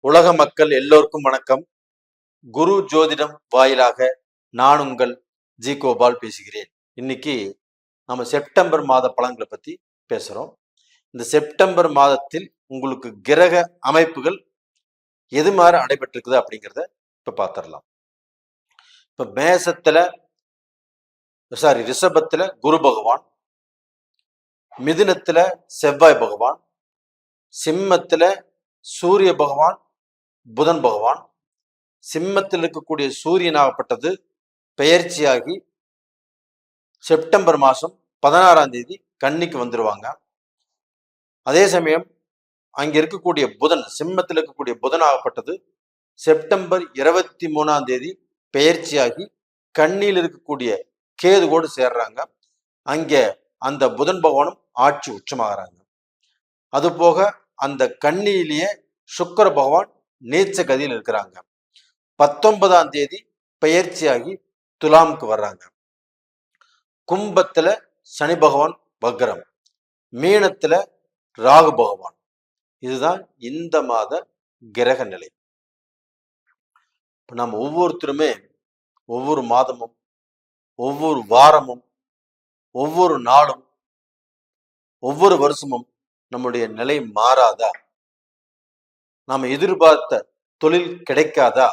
உலக மக்கள் எல்லோருக்கும் வணக்கம். குரு ஜோதிடம் வாயிலாக நான் உங்கள் ஜி கோபால் பேசுகிறேன். இன்னைக்கு நம்ம செப்டம்பர் மாத பலன்களை பத்தி பேசுறோம். இந்த செப்டம்பர் மாதத்தில் உங்களுக்கு கிரக அமைப்புகள் எது மாதிரி நடைபெற்றிருக்குது அப்படிங்கிறத இப்ப பார்த்துடலாம். இப்ப ரிஷபத்துல குரு பகவான், மிதுனத்துல செவ்வாய் பகவான், சிம்மத்துல சூரிய பகவான், புதன் பகவான். சிம்மத்தில் இருக்கக்கூடிய சூரியனாகப்பட்டது பெயர்ச்சியாகி செப்டம்பர் மாதம் 16ஆம் தேதி கன்னிக்கு வந்துருவாங்க. அதே சமயம் அங்க இருக்கக்கூடிய புதன், சிம்மத்தில் இருக்கக்கூடிய புதன் ஆகப்பட்டது செப்டம்பர் 23ஆம் தேதி பெயர்ச்சியாகி கன்னியில் இருக்கக்கூடிய கேது கூட சேர்றாங்க. அங்க அந்த புதன் பகவானும் ஆட்சி உச்சமாகறாங்க. அது போக அந்த கன்னியிலேயே சுக்கிர பகவான் நீச்ச கதியில் இருக்கிறாங்க. 19ஆம் தேதி பெயர்ச்சியாகி துலாமுக்கு வர்றாங்க. கும்பத்துல சனி பகவான் வக்ரம், மீனத்துல ராகு பகவான். இதுதான் இந்த மாத கிரக நிலை. நம்ம ஒவ்வொருத்தருமே ஒவ்வொரு மாதமும், ஒவ்வொரு வாரமும், ஒவ்வொரு நாளும், ஒவ்வொரு வருஷமும் நம்முடைய நிலை மாறாதா? நாம எதிர்பார்த்த தொழில் கிடைக்காதா?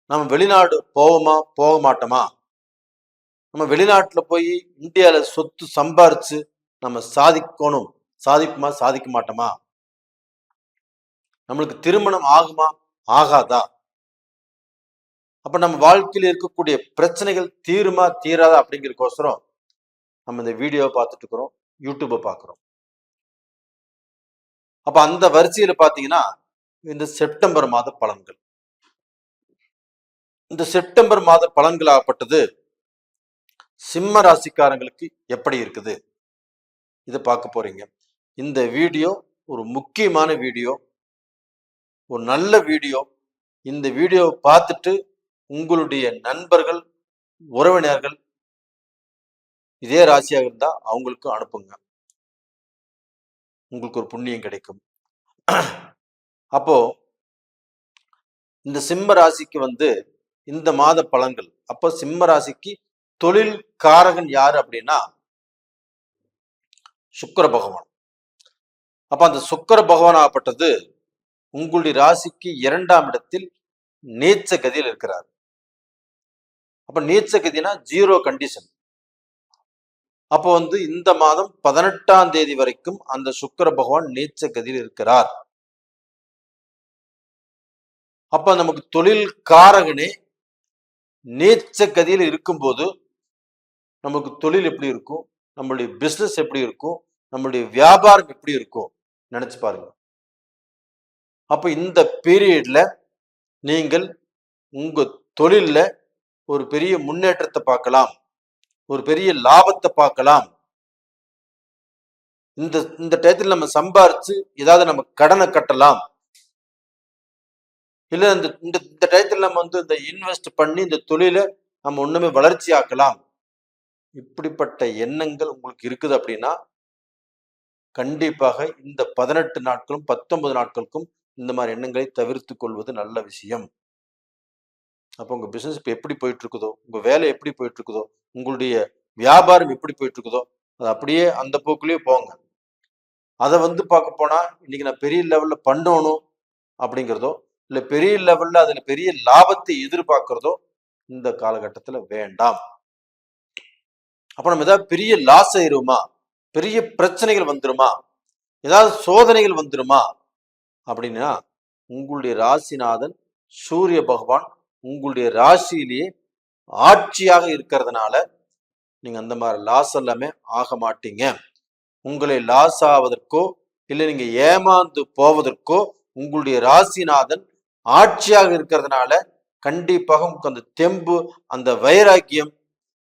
நம்ம வெளிநாடு போவோமா போக மாட்டோமா? நம்ம வெளிநாட்டுல போய் இந்தியால சொத்து சம்பாரிச்சு நம்ம சாதிக்குமா சாதிக்க மாட்டோமா? நம்மளுக்கு திருமணம் ஆகுமா ஆகாதா? அப்ப நம்ம வாழ்க்கையில் இருக்கக்கூடிய பிரச்சனைகள் தீருமா தீராதா அப்படிங்கிறதுக்கோசரம் நம்ம இந்த வீடியோவை பார்த்துட்டு இருக்கிறோம், யூடியூப்பை பார்க்கிறோம். அப்ப அந்த வரிசையில பாத்தீங்கன்னா இந்த செப்டம்பர் மாத பலன்கள், இந்த செப்டம்பர் மாத பலன்கள் ஆகப்பட்டது சிம்ம ராசிக்காரங்களுக்கு எப்படி இருக்குது இதை பார்க்க போறீங்க. இந்த வீடியோ ஒரு முக்கியமான வீடியோ, ஒரு நல்ல வீடியோ. இந்த வீடியோவை பார்த்துட்டு உங்களுடைய நண்பர்கள், உறவினர்கள் இதே ராசியாக இருந்தா அவங்களுக்கு அனுப்புங்க, உங்களுக்கு ஒரு புண்ணியம் கிடைக்கும். அப்போ இந்த சிம்ம ராசிக்கு இந்த மாத பலன்கள், அப்போ சிம்ம ராசிக்கு தொழில் காரகன் யாரு அப்படின்னா சுக்கிர பகவான். அப்ப அந்த சுக்கிர பகவான் ஆகப்பட்டது உங்களுடைய ராசிக்கு 2ஆம் இடத்தில் நீச்ச கதியில் இருக்கிறார். அப்ப நீச்ச கதினா 0 கண்டிஷன். அப்போ இந்த மாதம் 18ஆம் தேதி வரைக்கும் அந்த சுக்கிர பகவான் நீச்ச கதியில் இருக்கிறார். அப்ப நமக்கு தொழில் காரகனே நீச்ச கதியில் இருக்கும்போது நமக்கு தொழில் எப்படி இருக்கும், நம்மளுடைய பிசினஸ் எப்படி இருக்கும், நம்மளுடைய வியாபாரம் எப்படி இருக்கும் நினைச்சு பாருங்க. அப்ப இந்த பீரியட்ல நீங்கள் உங்க தொழில்ல ஒரு பெரிய முன்னேற்றத்தை பார்க்கலாம், ஒரு பெரிய லாபத்தை பார்க்கலாம். இந்த டயத்தில் நம்ம சம்பாரிச்சு ஏதாவது நம்ம கடனை கட்டலாம், இல்ல இந்த டயத்தில் நம்ம இந்த இன்வெஸ்ட் பண்ணி இந்த தொழிலை நம்ம ஒண்ணுமே வளர்ச்சி ஆக்கலாம். இப்படிப்பட்ட எண்ணங்கள் உங்களுக்கு இருக்குது அப்படின்னா கண்டிப்பாக இந்த 18 நாட்களும் 19 நாட்களுக்கும் இந்த மாதிரி எண்ணங்களை தவிர்த்து கொள்வது நல்ல விஷயம். அப்போ உங்க பிசினஸ் இப்ப எப்படி போயிட்டு இருக்குதோ, உங்க வேலை எப்படி போயிட்டு இருக்குதோ, உங்களுடைய வியாபாரம் எப்படி போயிட்டு இருக்குதோ, அது அப்படியே அந்த போக்குலயே போங்க. அதை பார்க்க போனா இன்னைக்கு நான் பெரிய லெவல்ல பண்ணணும் அப்படிங்கிறதோ, இல்ல பெரிய லெவல்ல அதுல பெரிய லாபத்தை எதிர்பார்க்கிறதோ இந்த காலகட்டத்துல வேண்டாம். அப்ப நம்ம ஏதாவது பெரிய லாஸ் ஆயிருமா, பெரிய பிரச்சனைகள் வந்துருமா, ஏதாவது சோதனைகள் வந்துருமா அப்படின்னா உங்களுடைய ராசிநாதன் சூரிய பகவான் உங்களுடைய ராசியிலேயே ஆட்சியாக இருக்கிறதுனால நீங்க அந்த மாதிரி லாஸ் எல்லாமே ஆக மாட்டீங்க. உங்களை லாஸ் ஆவதற்கோ இல்லை நீங்க ஏமாந்து போவதற்கோ உங்களுடைய ராசிநாதன் ஆட்சியாக இருக்கிறதுனால கண்டிப்பாக உங்களுக்கு அந்த தெம்பு, அந்த வைராக்கியம்,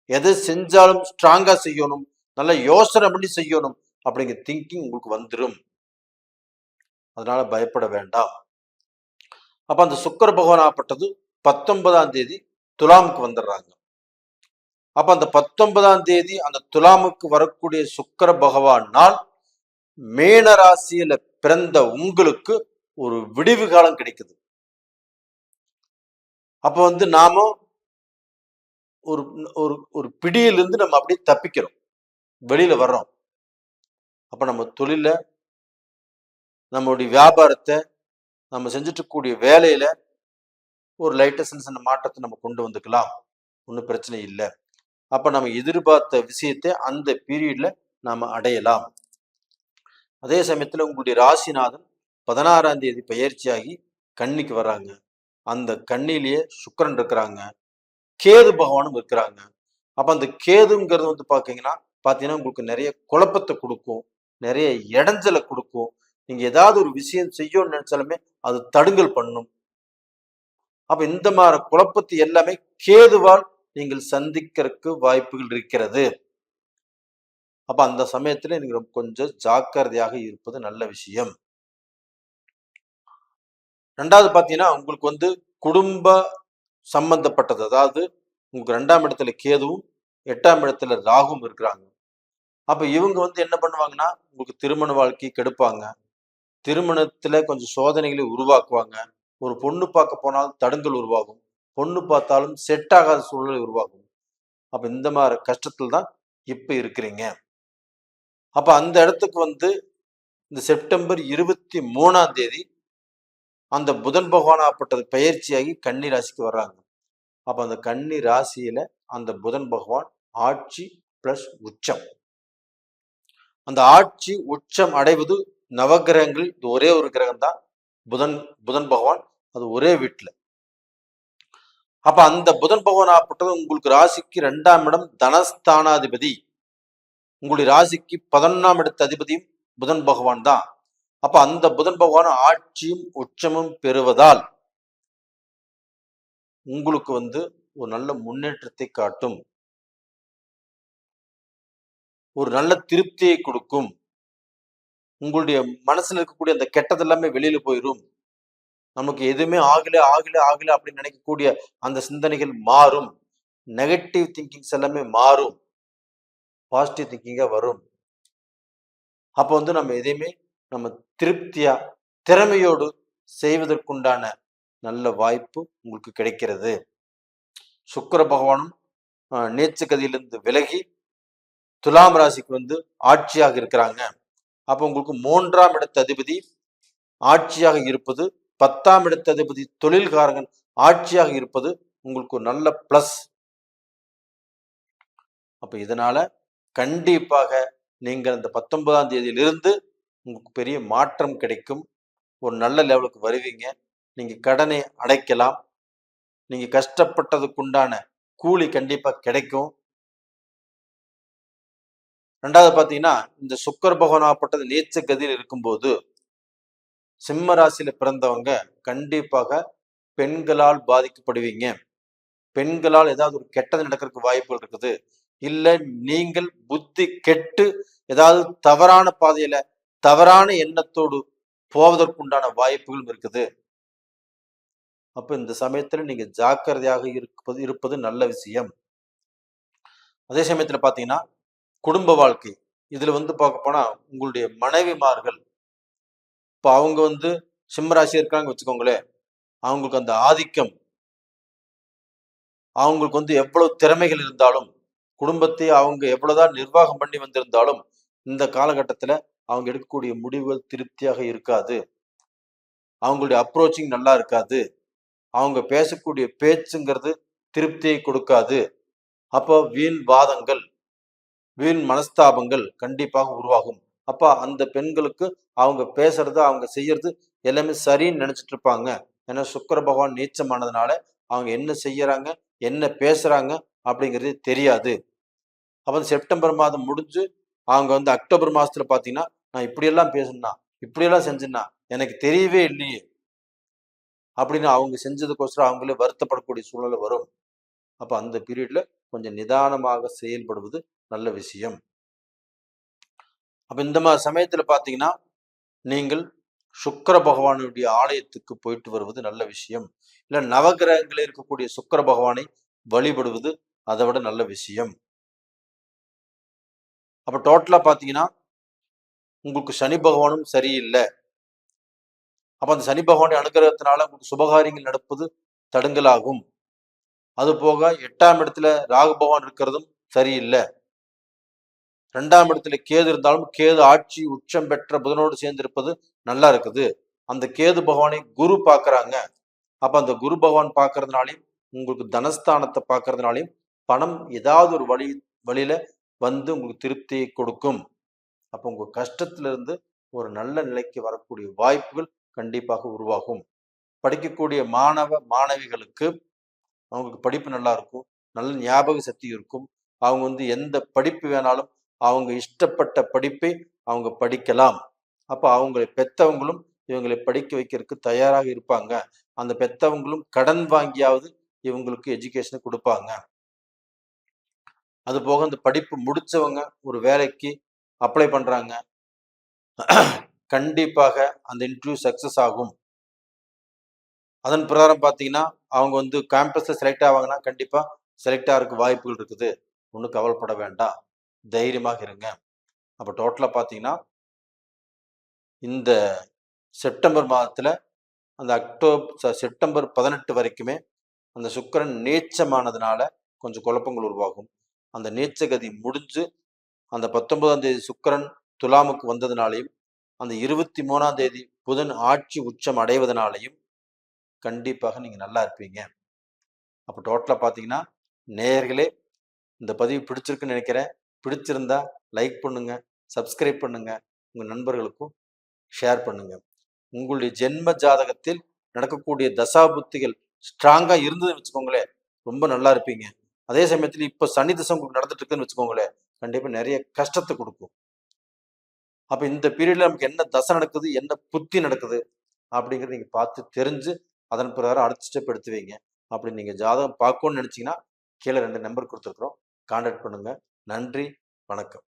எதை செஞ்சாலும் ஸ்ட்ராங்கா செய்யணும், நல்ல யோசனை பண்ணி செய்யணும் அப்படிங்கிற திங்கிங் உங்களுக்கு வந்துடும். அதனால பயப்பட வேண்டாம். அப்ப அந்த சுக்கிர பகவான் ஆகப்பட்டது 19ஆம் தேதி துலாமுக்கு வந்துடுறாங்க. அப்ப அந்த 19ஆம் தேதி அந்த துலாமுக்கு வரக்கூடிய சுக்கிர பகவானால் மீன ராசியில பிறந்த உங்களுக்கு ஒரு விடிவு காலம் கிடைக்குது. அப்ப நாம ஒரு ஒரு ஒரு பிடியிலிருந்து நம்ம அப்படியே தப்பிக்கிறோம், வெளியில வர்றோம். அப்ப நம்ம தொழில, நம்மளுடைய வியாபாரத்தை, நம்ம செஞ்சுட்டு கூடிய வேலையில ஒரு லைட்டஸ்ட் மாற்றத்தை நம்ம கொண்டு வந்துக்கலாம். ஒன்றும் பிரச்சனை இல்லை. அப்ப நம்ம எதிர்பார்த்த விஷயத்தை அந்த பீரியட்ல நாம அடையலாம். அதே சமயத்துல உங்களுடைய ராசிநாதன் 16ஆம் தேதி பயிற்சியாகி கன்னிக்கு வர்றாங்க. அந்த கன்னிலேயே சுக்கிரன் இருக்கிறாங்க, கேது பகவானும் இருக்கிறாங்க. அப்ப அந்த கேதுங்கிறது பாத்தீங்கன்னா உங்களுக்கு நிறைய குழப்பத்தை கொடுக்கும், நிறைய இடைஞ்சலை கொடுக்கும். நீங்க ஏதாவது ஒரு விஷயம் செய்யணும்னு நினைச்சாலுமே அது தடுங்கல் பண்ணும். அப்ப இந்த மாதிரி குழப்பத்தை எல்லாமே கேதுவால் நீங்கள் சந்திக்கிறதுக்கு வாய்ப்புகள் இருக்கிறது. அப்ப அந்த சமயத்துல நீங்க கொஞ்சம் ஜாக்கிரதையாக இருப்பது நல்ல விஷயம். ரெண்டாவது பாத்தீங்கன்னா உங்களுக்கு குடும்ப சம்பந்தப்பட்டது, அதாவது உங்களுக்கு 2ஆம் இடத்துல கேதுவும் 8ஆம் இடத்துல ராகுவும் இருக்கிறாங்க. அப்ப இவங்க என்ன பண்ணுவாங்கன்னா உங்களுக்கு திருமண வாழ்க்கை கெடுப்பாங்க, திருமணத்துல கொஞ்சம் சோதனைகளை உருவாக்குவாங்க. ஒரு பொண்ணு பார்க்க போனாலும் தடங்கல் உருவாகும், பொண்ணு பார்த்தாலும் செட் ஆகாத சூழ்நிலை உருவாகும். அப்ப இந்த மாதிரி கஷ்டத்துல தான் இப்ப இருக்கிறீங்க. அப்ப அந்த இடத்துக்கு இந்த செப்டம்பர் 23ஆம் தேதி அந்த புதன் பகவான் ஆப்பட்டது பயிற்சியாகி கன்னி ராசிக்கு வர்றாங்க. அப்ப அந்த கன்னி ராசியில அந்த புதன் பகவான் ஆட்சி பிளஸ் உச்சம். அந்த ஆட்சி உச்சம் அடைவது நவகிரகங்கள் ஒரே ஒரு கிரகம் தான் புதன் பகவான், அது ஒரே வீட்டுல. அப்ப அந்த புதன் பகவான் ஆப்பட்டது உங்களுக்கு ராசிக்கு 2ஆம் இடம் தனஸ்தானாதிபதி, உங்களுடைய ராசிக்கு 11ஆம் இடத்து அதிபதியும் புதன் பகவான் தான். அப்ப அந்த புதன் பகவான் ஆட்சியும் உச்சமும் பெறுவதால் உங்களுக்கு ஒரு நல்ல முன்னேற்றத்தை காட்டும், ஒரு நல்ல திருப்தியை கொடுக்கும். உங்களுடைய மனசுல இருக்கக்கூடிய அந்த கெட்டது எல்லாமே வெளியில போயிடும். நமக்கு எதுவுமே ஆகல ஆகல ஆகல அப்படின்னு நினைக்கக்கூடிய அந்த சிந்தனைகள் மாறும். நெகட்டிவ் திங்கிங்ஸ் எல்லாமே மாறும், பாசிட்டிவ் திங்கிங்கா வரும். அப்ப நம்ம எதையுமே நம்ம திருப்தியா திறமையோடு செய்வதற்குண்டான நல்ல வாய்ப்பு உங்களுக்கு கிடைக்கிறது. சுக்கிர பகவானும் நீச்ச கதியிலிருந்து விலகி துலாம் ராசிக்கு ஆட்சியாக இருக்கிறாங்க. அப்ப உங்களுக்கு 3ஆம் இடத்து அதிபதி ஆட்சியாக இருப்பது, 10ஆம் இடத்து அதிபதி தொழில்காரகன் ஆட்சியாக இருப்பது உங்களுக்கு ஒரு நல்ல பிளஸ். அப்ப இதனால கண்டிப்பாக நீங்கள் அந்த 19ஆம் தேதியிலிருந்து உங்களுக்கு பெரிய மாற்றம் கிடைக்கும், ஒரு நல்ல லெவலுக்கு வருவீங்க. நீங்க கடனை அடைக்கலாம், நீங்க கஷ்டப்பட்டதுக்குண்டான கூலி கண்டிப்பா கிடைக்கும். ரெண்டாவது பாத்தீங்கன்னா இந்த சுக்கிர பகவான் ஆப்பட்டது நீச்ச கதியில் இருக்கும்போது சிம்ம ராசியில பிறந்தவங்க கண்டிப்பாக பெண்களால் பாதிக்கப்படுவீங்க. பெண்களால் ஏதாவது ஒரு கெட்டது நடக்கிறதுக்கு வாய்ப்புகள் இருக்குது. இல்ல நீங்கள் புத்தி கெட்டு ஏதாவது தவறான பாதையில தவறான எண்ணத்தோடு போவதற்குண்டான வாய்ப்புகளும் இருக்குது. அப்ப இந்த சமயத்துல நீங்க ஜாக்கிரதையாக இருப்பது நல்ல விஷயம். அதே சமயத்துல பாத்தீங்கன்னா குடும்ப வாழ்க்கை, இதுல பார்க்க போனா உங்களுடைய மனைவிமார்கள், இப்ப அவங்க சிம்மராசி இருக்காங்க வச்சுக்கோங்களேன், அவங்களுக்கு அந்த ஆதிக்கம், அவங்களுக்கு எவ்வளவு திறமைகள் இருந்தாலும், குடும்பத்தை அவங்க எவ்வளவுதான் நிர்வாகம் பண்ணி வந்திருந்தாலும் இந்த காலகட்டத்துல அவங்க எடுக்கக்கூடிய முடிவுகள் திருப்தியாக இருக்காது, அவங்களுடைய அப்ரோச்சிங் நல்லா இருக்காது, அவங்க பேசக்கூடிய பேச்சுங்கிறது திருப்தியை கொடுக்காது. அப்போ வீண் வாதங்கள், வீண் மனஸ்தாபங்கள் கண்டிப்பாக உருவாகும். அப்ப அந்த பெண்களுக்கு அவங்க பேசுறது அவங்க செய்யறது எல்லாமே சரின்னு நினைச்சிட்டு இருப்பாங்க. ஏன்னா சுக்கிர பகவான் நீச்சமானதுனால அவங்க என்ன செய்யறாங்க என்ன பேசுறாங்க அப்படிங்கிறது தெரியாது. அப்ப செப்டம்பர் மாதம் முடிஞ்சு அவங்க அக்டோபர் மாசத்துல பாத்தீங்கன்னா நான் இப்படியெல்லாம் பேசணும்னா இப்படியெல்லாம் செஞ்சேன்னா எனக்கு தெரியவே இல்லையே அப்படின்னு அவங்க செஞ்சதுக்கோசரம் அவங்களே வருத்தப்படக்கூடிய சூழ்நிலை வரும். அப்ப அந்த பீரியட்ல கொஞ்சம் நிதானமாக செயல்படுவது நல்ல விஷயம். அப்ப இந்த மாதிரி சமயத்துல பாத்தீங்கன்னா நீங்கள் சுக்கிர பகவானுடைய ஆலயத்துக்கு போயிட்டு வருவது நல்ல விஷயம். இல்ல நவகிரகங்களில் இருக்கக்கூடிய சுக்கிர பகவானை வழிபடுவது அதை விட நல்ல விஷயம். அப்ப டோட்டலா பாத்தீங்கன்னா உங்களுக்கு சனி பகவானும் சரியில்லை, அப்ப அந்த சனி பகவானுடைய அனுகிரகத்தினால உங்களுக்கு சுபகாரியங்கள் நடப்பது தடுங்கலாகும். அது போக 8ஆம் இடத்துல ராகு பகவான் இருக்கிறதும் சரியில்லை. 2ஆம் இடத்துல கேது இருந்தாலும் கேது ஆட்சி உச்சம் பெற்ற புதனோடு சேர்ந்து இருப்பது நல்லா இருக்குது. அந்த கேது பகவானை குரு பார்க்கறாங்க. அப்ப அந்த குரு பகவான் பார்க்கறதுனாலையும் உங்களுக்கு தனஸ்தானத்தை பார்க்கறதுனாலையும் பணம் ஏதாவது ஒரு வழியில வந்து உங்களுக்கு திருப்தியை கொடுக்கும். அப்ப உங்க கஷ்டத்திலிருந்து ஒரு நல்ல நிலைக்கு வரக்கூடிய வாய்ப்புகள் கண்டிப்பாக உருவாகும். படிக்கக்கூடிய மாணவ மாணவிகளுக்கு அவங்களுக்கு படிப்பு நல்லா இருக்கும், நல்ல ஞாபக சக்தி இருக்கும். அவங்க எந்த படிப்பு வேணாலும் அவங்க இஷ்டப்பட்ட படிப்பை அவங்க படிக்கலாம். அப்ப அவங்களை பெத்தவங்களும் இவங்களை படிக்க வைக்கிறதுக்கு தயாராக இருப்பாங்க. அந்த பெத்தவங்களும் கடன் வாங்கியாவது இவங்களுக்கு எஜுகேஷன் கொடுப்பாங்க. அது போக அந்த படிப்பு முடிச்சவங்க ஒரு வேலைக்கு அப்ளை பண்றாங்க. கண்டிப்பாக அந்த இன்டர்வியூ சக்சஸ் ஆகும். அதன் பிரகாரம் பார்த்தீங்கன்னா அவங்க கேம்பஸ்ல செலக்ட் ஆவாங்கன்னா கண்டிப்பா செலக்ட் ஆகிறதுக்கு வாய்ப்புகள் இருக்குது. ஒன்றும் கவலைப்பட வேண்டாம், தைரியமாக இருங்க. அப்போ டோட்டலாக பார்த்தீங்கன்னா இந்த செப்டம்பர் மாதத்துல அந்த செப்டம்பர் 18 வரைக்குமே அந்த சுக்கிரன் நீச்சமானதுனால கொஞ்சம் குழப்பங்கள் உருவாகும். அந்த நீச்சகதி முடிஞ்சு அந்த 19ஆம் தேதி சுக்கிரன் துலாமுக்கு வந்ததுனாலையும் அந்த 23ஆம் தேதி புதன் ஆட்சி உச்சம் அடைவதனாலையும் கண்டிப்பாக நீங்க நல்லா இருப்பீங்க. அப்போ டோட்டலா பார்த்தீங்கன்னா நேயர்களே, இந்த பதிவு பிடிச்சிருக்குன்னு நினைக்கிறேன். பிடிச்சிருந்தா லைக் பண்ணுங்க, சப்ஸ்கிரைப் பண்ணுங்க, உங்க நண்பர்களுக்கும் ஷேர் பண்ணுங்க. உங்களுடைய ஜென்ம ஜாதகத்தில் நடக்கக்கூடிய தசாபுத்திகள் ஸ்ட்ராங்கா இருந்ததுன்னு வச்சுக்கோங்களேன், ரொம்ப நல்லா இருப்பீங்க. அதே சமயத்தில் இப்போ சனி திசை உங்களுக்கு நடந்துட்டு இருக்குன்னு வச்சுக்கோங்களேன், கண்டிப்பா நிறைய கஷ்டத்தை கொடுக்கும். அப்ப இந்த பீரியட்ல நமக்கு என்ன தசை நடக்குது, என்ன புத்தி நடக்குது அப்படிங்கிறத நீங்க பார்த்து தெரிஞ்சு அதன் பிரகாரம் அடுத்த ஸ்டெப் எடுத்து வைங்க. அப்படி நீங்க ஜாதகம் பார்க்கணும்னு நினைச்சீங்கன்னா கீழே 2 நம்பர் கொடுத்துருக்குறோம், கான்டாக்ட் பண்ணுங்க. நன்றி, வணக்கம்.